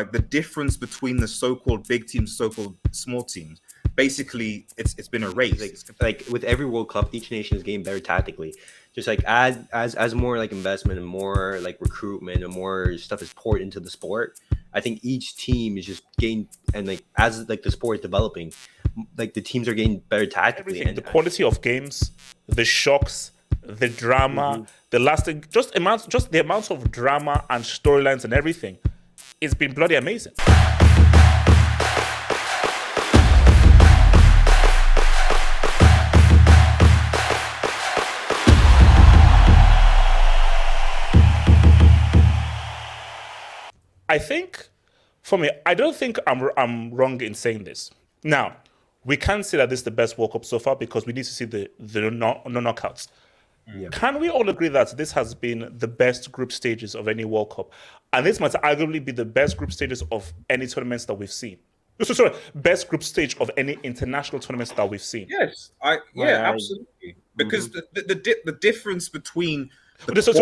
like the difference between the so-called big teams, so-called small teams. Basically, it's been erased. Like with every World Cup, each nation is getting better tactically. Just like as more like investment and more like recruitment and more stuff is poured into the sport, I think each team is just getting, and like as like the sport is developing, like the teams are getting better tactically. Everything, And the quality of games, the shocks, the drama, the lasting, just the amount of drama and storylines and everything, it's been bloody amazing. I think, for me, I don't think I'm wrong in saying this. Now, we can't say that this is the best World Cup so far because we need to see the knockouts. Can we all agree that this has been the best group stages of any World Cup? And this might arguably be the best group stages of any tournaments that we've seen. Sorry, best group stage of any international tournaments that we've seen. Yes, absolutely. Because the difference between I just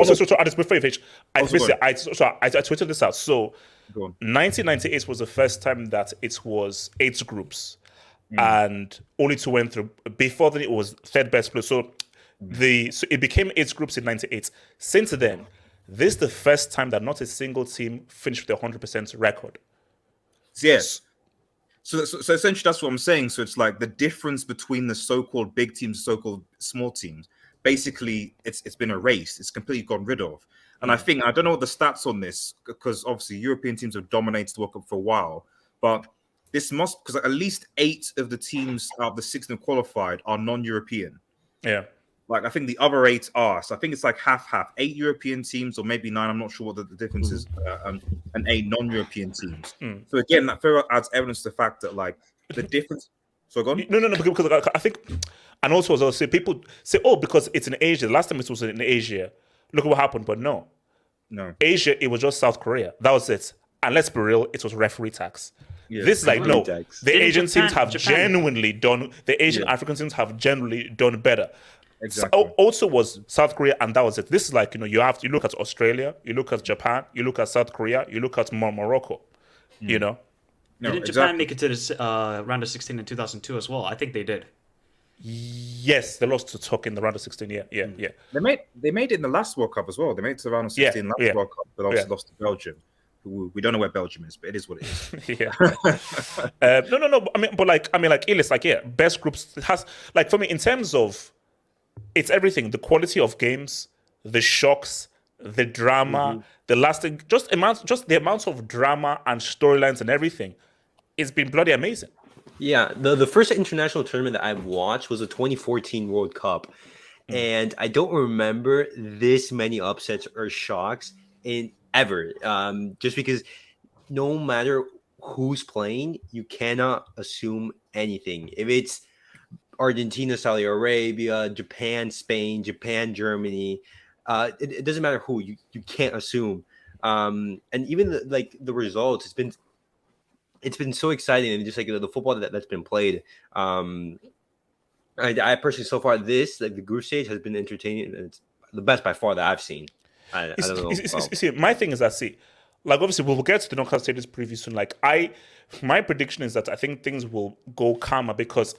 before you finish, I tweeted this out. So, Go on. 1998 was the first time that it was 8 groups, and only 2 went through. Before then, it was third best place. So it became 8 groups in 98. Since then, this is the first time that not a single team finished with a 100% record. Yes. So essentially, that's what I'm saying. So it's like the difference between the so-called big teams, so-called small teams. Basically, it's been erased. It's completely gone rid of. And I think, I don't know what the stats on this, because obviously European teams have dominated the World Cup for a while, but this must, because at least 8 of the teams out of the 16 qualified are non-European. Yeah. Like, I think the other 8 are. So I think it's like half-half. 8 European teams, or maybe 9. I'm not sure what the difference is. And 8 non-European teams. So again, that further adds evidence to the fact that, like, the difference. So go on. No, because I think, and also as I say, people say, oh, because it's in Asia. The last time it was in Asia, look at what happened. But no. Asia, it was just South Korea. That was it. And let's be real, it was referee tax. Yeah, this is like, no, tax. The Asian teams have genuinely done, the Asian African teams have generally done better. Exactly. Also was South Korea, and that was it. This is like, you look at Australia, you look at Japan, you look at South Korea, you look at Morocco, you know. No, did Japan make it to this round of 16 in 2002 as well? I think they did. Yes, they lost to Turkey in the round of 16. Yeah. They made it in the last World Cup as well. They made it to the round of 16 last World Cup, but obviously lost to Belgium. We don't know where Belgium is, but it is what it is. No. I mean, Ilis, best groups has, like, for me, in terms of, it's everything: the quality of games, the shocks, the drama, the lasting, just the amount of drama and storylines and everything. It's been bloody amazing. Yeah, the first international tournament that I watched was the 2014 World Cup, and I don't remember this many upsets or shocks in ever. Just because no matter who's playing, you cannot assume anything. If it's Argentina, Saudi Arabia, Japan, Spain, Japan, Germany, it doesn't matter who, you can't assume. And even the results, it's been so exciting, and just like the football that's been played. I personally, so far, the group stage has been entertaining, and it's the best by far that I've seen. I don't know. See, my thing is that, like, obviously we'll get to the knockout stages pretty soon. Like, my prediction is that I think things will go calmer, because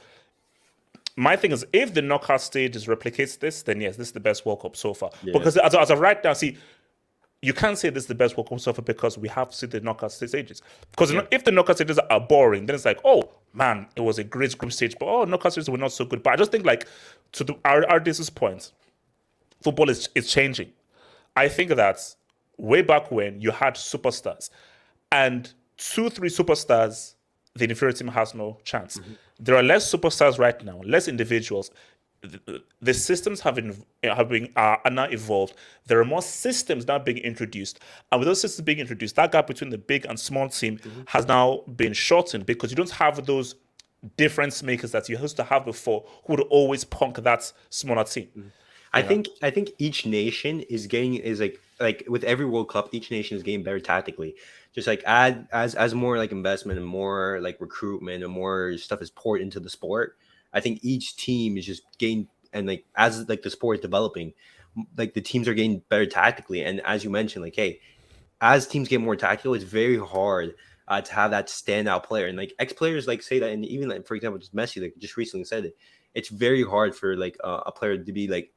my thing is, if the knockout stages replicates this, then yes, this is the best World Cup so far. Yeah. Because as of right now, you can't say this is the best World Cup so far, because we have to see the knockout stages. Because if the knockout stages are boring, then it's like, oh man, it was a great group stage, but knockout stages were not so good. But I just think, like, to our this point, football is changing. I think that way back when you had superstars, and 2-3 superstars, the inferior team has no chance. There are less superstars right now, less individuals. The systems are now evolved. There are more systems now being introduced, and with those systems being introduced, that gap between the big and small team has now been shortened, because you don't have those difference makers that you used to have before, who would always punk that smaller team. I think each nation is like with every World Cup, each nation is getting better tactically. Just like as more like investment and more like recruitment and more stuff is poured into the sport, I think each team is just getting, and like as like the sport is developing, like the teams are getting better tactically. And as you mentioned, like, hey, as teams get more tactical, it's very hard to have that standout player. And like ex players like say that, and even like for example, just Messi like just recently said it. It's very hard for like a player to be like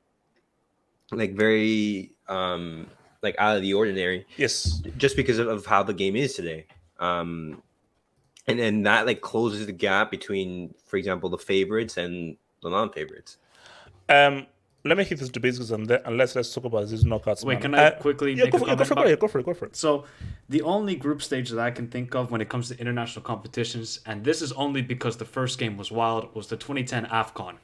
very like out of the ordinary. Yes. Just because of how the game is today. And then that like closes the gap between, for example, the favorites and the non-favorites. Let me hit this debate and let's talk about these knockouts. Wait, man. can I quickly make a comment Go for it. So the only group stage that I can think of when it comes to international competitions, and this is only because the first game was wild, was the 2010 AFCON.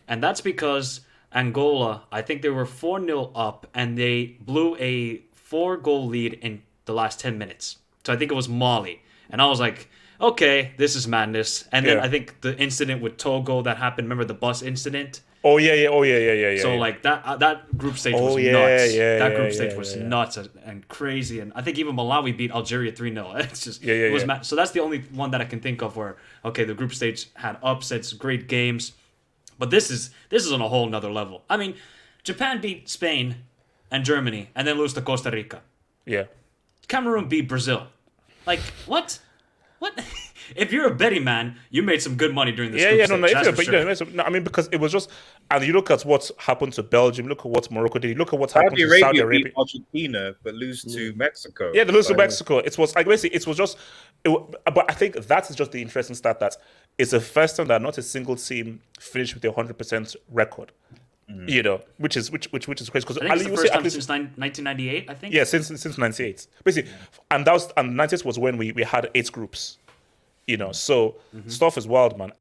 And that's because Angola, I think they were 4-0 up, and they blew a 4-goal lead in the last 10 minutes. So I think it was Mali. And I was like, okay, this is madness. And then I think the incident with Togo that happened, remember the bus incident? Oh yeah. So like that group stage was nuts. That group stage was nuts and crazy. And I think even Malawi beat Algeria 3-0. It's just it was mad. So that's the only one that I can think of where the group stage had upsets, great games. But this is on a whole nother level. I mean, Japan beat Spain and Germany and then lose to Costa Rica. Yeah. Cameroon beat Brazil. Like, what? What? If you're a betting man, you made some good money during this group stage. I mean, because it was just, and you look at what happened to Belgium, look at what Morocco did, look at what happened to Saudi Arabia. Beat Argentina, but lose to Mexico. Yeah, they lose to Mexico. It was like basically, it was just, but I think that is just the interesting stat that it's the first time that not a single team finished with a 100% record. You know, which is crazy because I think it's the first time since 1998. I think. Yeah, since 98. Basically, and 98 was when we had 8 groups. You know, so stuff is wild, man.